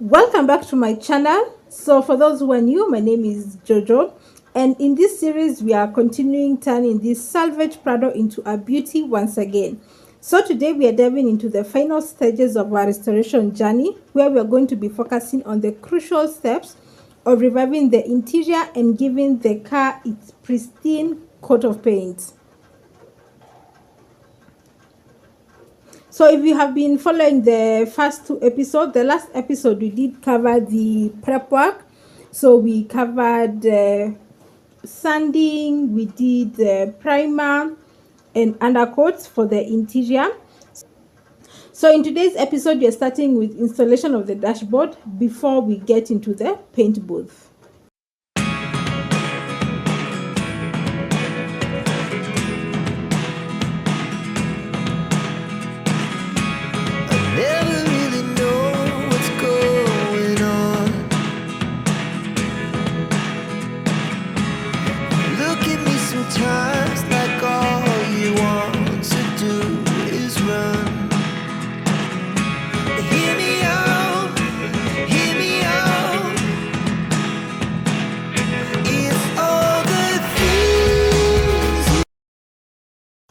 Welcome back to my channel. So for those who are new, my name is Jojo, and in this series we are continuing turning this salvage Prado into a beauty once again. So today we are diving into the final stages of our restoration journey, where we are going to be focusing on the crucial steps of reviving the interior and giving the car its pristine coat of paint. So if you have been following the first two episodes, the last episode we did cover the prep work. So we covered sanding, we did the primer and undercoats for the interior. So in today's episode, we are starting with installation of the dashboard before we get into the paint booth.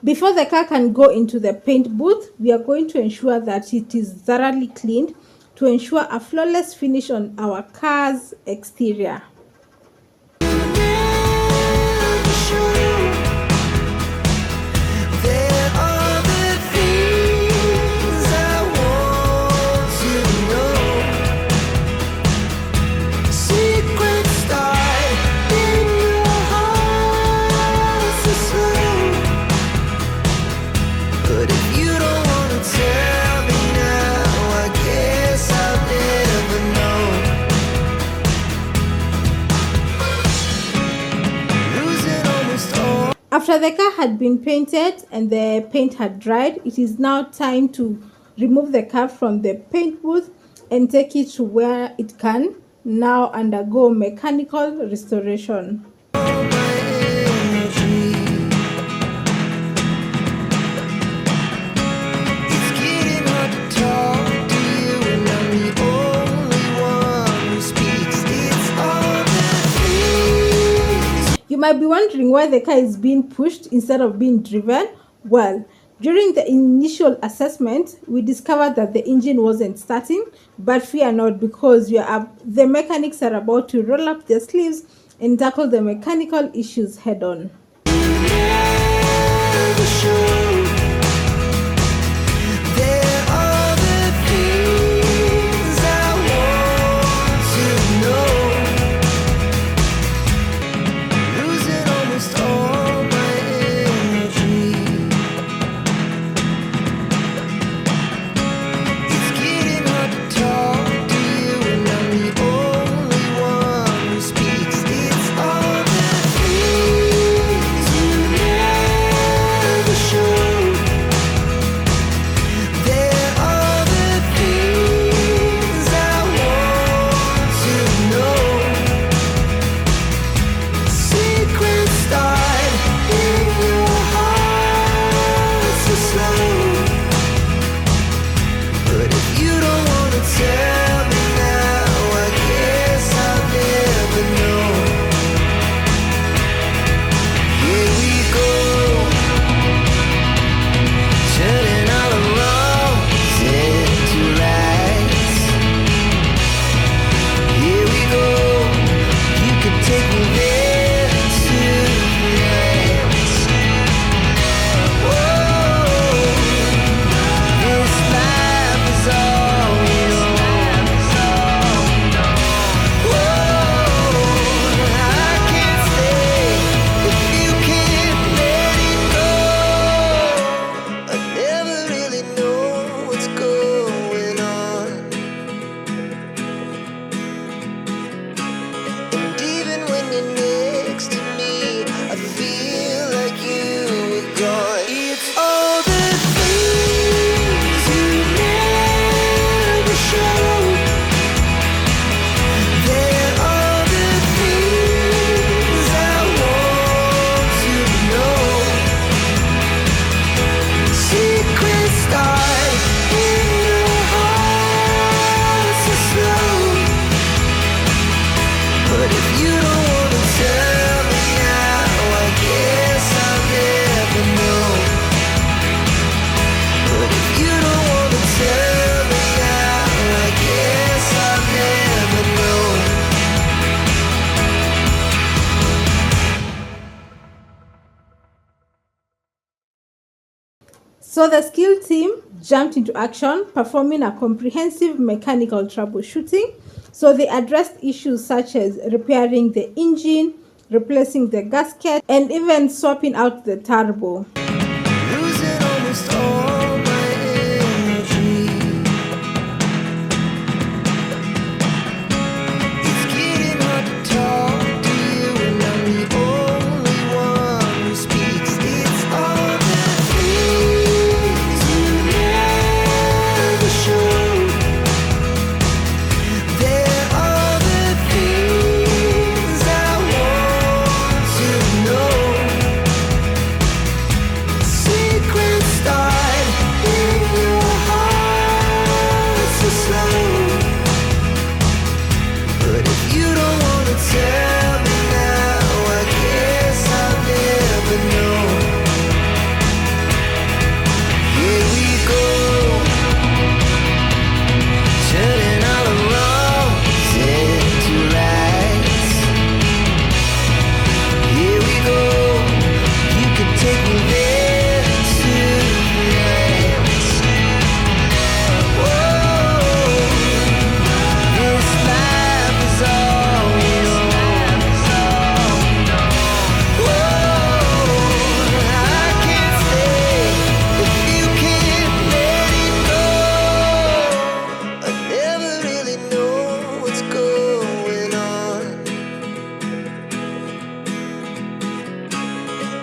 Before the car can go into the paint booth, we are going to ensure that it is thoroughly cleaned to ensure a flawless finish on our car's exterior. After the car had been painted and the paint had dried, it is now time to remove the car from the paint booth and take it to where it can now undergo mechanical restoration. You might be wondering why the car is being pushed instead of being driven. Well, during the initial assessment, we discovered that the engine wasn't starting, but fear not, because the mechanics are about to roll up their sleeves and tackle the mechanical issues head on. So the skill team jumped into action, performing a comprehensive mechanical troubleshooting. So they addressed issues such as repairing the engine, replacing the gasket, and even swapping out the turbo. Losing almost all my energy. It's getting hard to talk to you, and I'm the only one who speaks. It's all the things you never showed. There are the things I want to know. Secrets start in your heart so slow. But if you don't wanna tell me now, I guess I'll never know. Here we go, turning all the wrongs into rights. Here we go, you can take me there tonight. Whoa, this life is all we know. Whoa, I can't stay if you can't let it go. I never really know what's going on.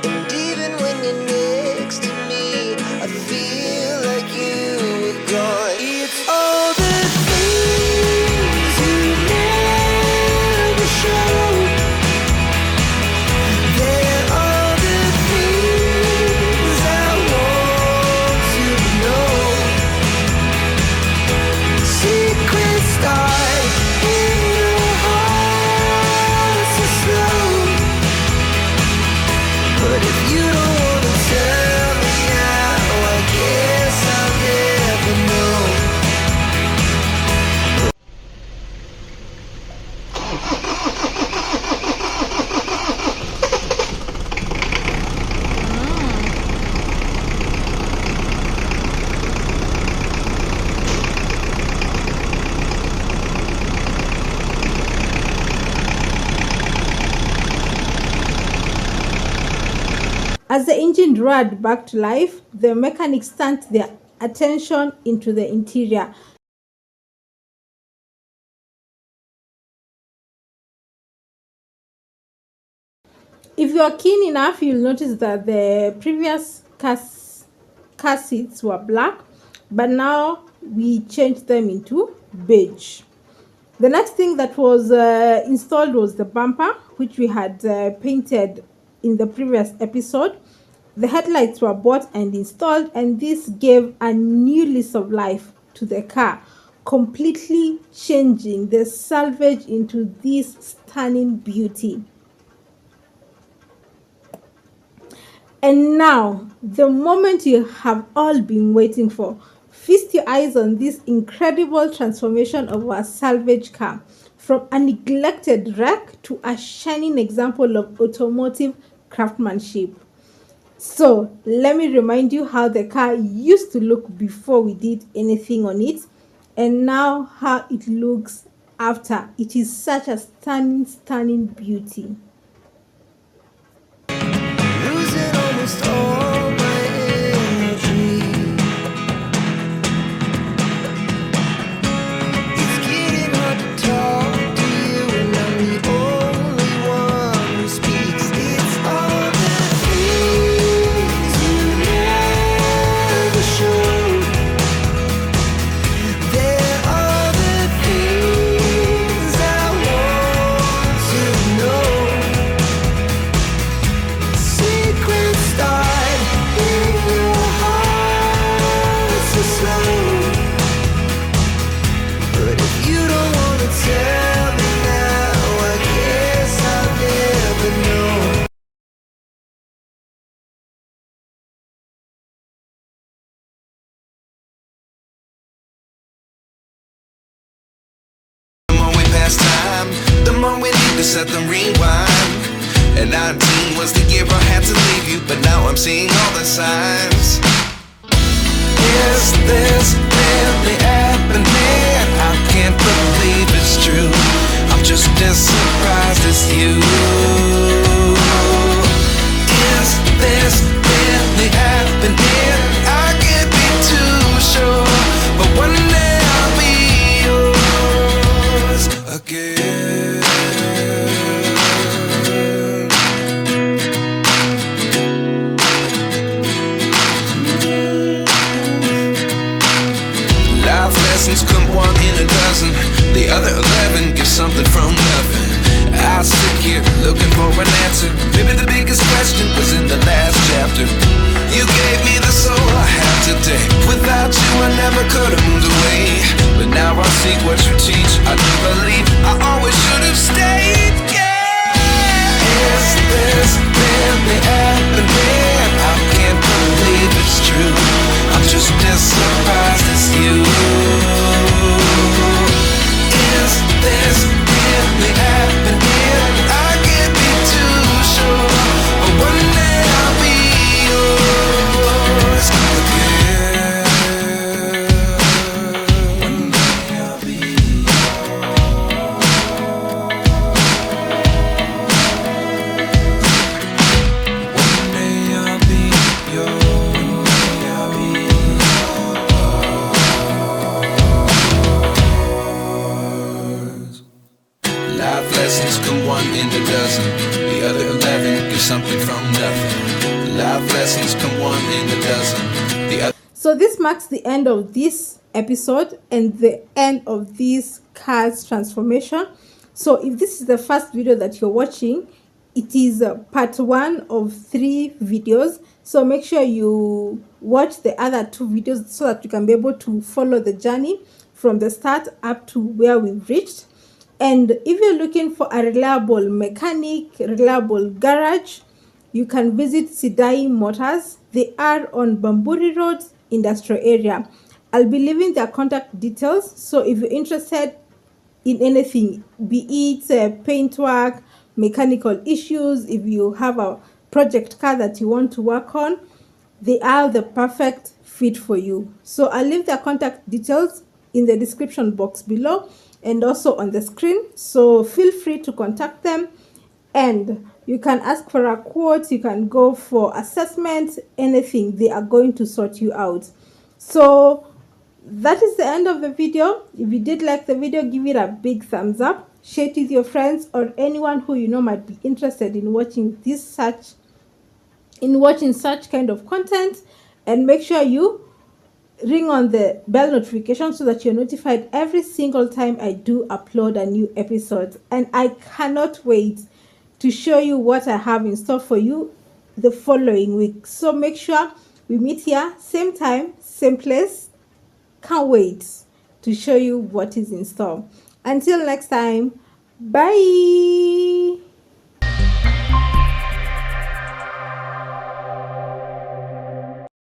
And even when you're next to me, I feel like you were gone. It's all the things you never showed. There are the things I want to know. Secrets start in your heart so slow. But if you don't wanna tell me now, I guess I'll never know. As the engine roared back to life, the mechanics turned their attention into the interior. If you are keen enough, you'll notice that the previous car seats were black, but now we changed them into beige. The next thing that was installed was the bumper, which we had painted in the previous episode. The headlights were bought and installed, and this gave a new lease of life to the car, completely changing the Salvage into this stunning beauty. And now, the moment you have all been waiting for. Feast your eyes on this incredible transformation of our Salvage car, from a neglected wreck to a shining example of automotive craftsmanship. So, let me remind you how the car used to look before we did anything on it, and now how it looks after. It is such a stunning beauty. Losing almost all my energy. It's getting hard to talk to you, and I'm the only one who speaks. It's all the things you never showed. There are the things I want to know. Secrets start in your heart so slow. But if you don't wanna tell me now, I guess I'll never know. The more we pass time, the more we need to set the rewind. And 19 was the year I had to leave you, but now I'm seeing all the signs. Is this really happening? I can't believe it's true. I'm just as surprised as you. Is this really happening? I can't be too sure, but one day I'll be yours again. Life lessons come one in a dozen. The other 11 give something from nothing. I sit here looking for an answer. Maybe the biggest question was in the last chapter. You gave me the soul I have today. Without you I never could have moved away. But now I see what you teach. I do believe I always should have stayed. Yeah. Is this really happening? I can't believe it's true. I'm just as surprised as you. Is this really happening? I can't be too sure, but one day I'll be yours again. One day I'll be One day I'll be yours. Life lessons come one in a dozen. The other 11 give something from nothing. Life lessons come one in a dozen. The other So this marks the end of this episode and the end of this card's transformation. So if this is the first video that you're watching, it is part 1 of 3 videos. So make sure you watch the other 2 videos so that you can be able to follow the journey from the start up to where we've reached. And if you're looking for a reliable mechanic, reliable garage, you can visit CIDOA Motors. They are on Bamburi Road, industrial area. I'll be leaving their contact details. So if you're interested in anything, be it paintwork, mechanical issues, if you have a project car that you want to work on, they are the perfect fit for you. So I'll leave their contact details in the description box below and also on the screen. So feel free to contact them, and you can ask for a quote, you can go for assessment, anything. They are going to sort you out. So that is the end of the video. If you did like the video, give it a big thumbs up, share it with your friends or anyone who you know might be interested in watching such kind of content, and make sure you ring on the bell notification so that you're notified every single time I do upload a new episode. And I cannot wait to show you what I have in store for you the following week. So make sure we meet here, same time, same place. Can't wait to show you what is in store. Until next time, bye.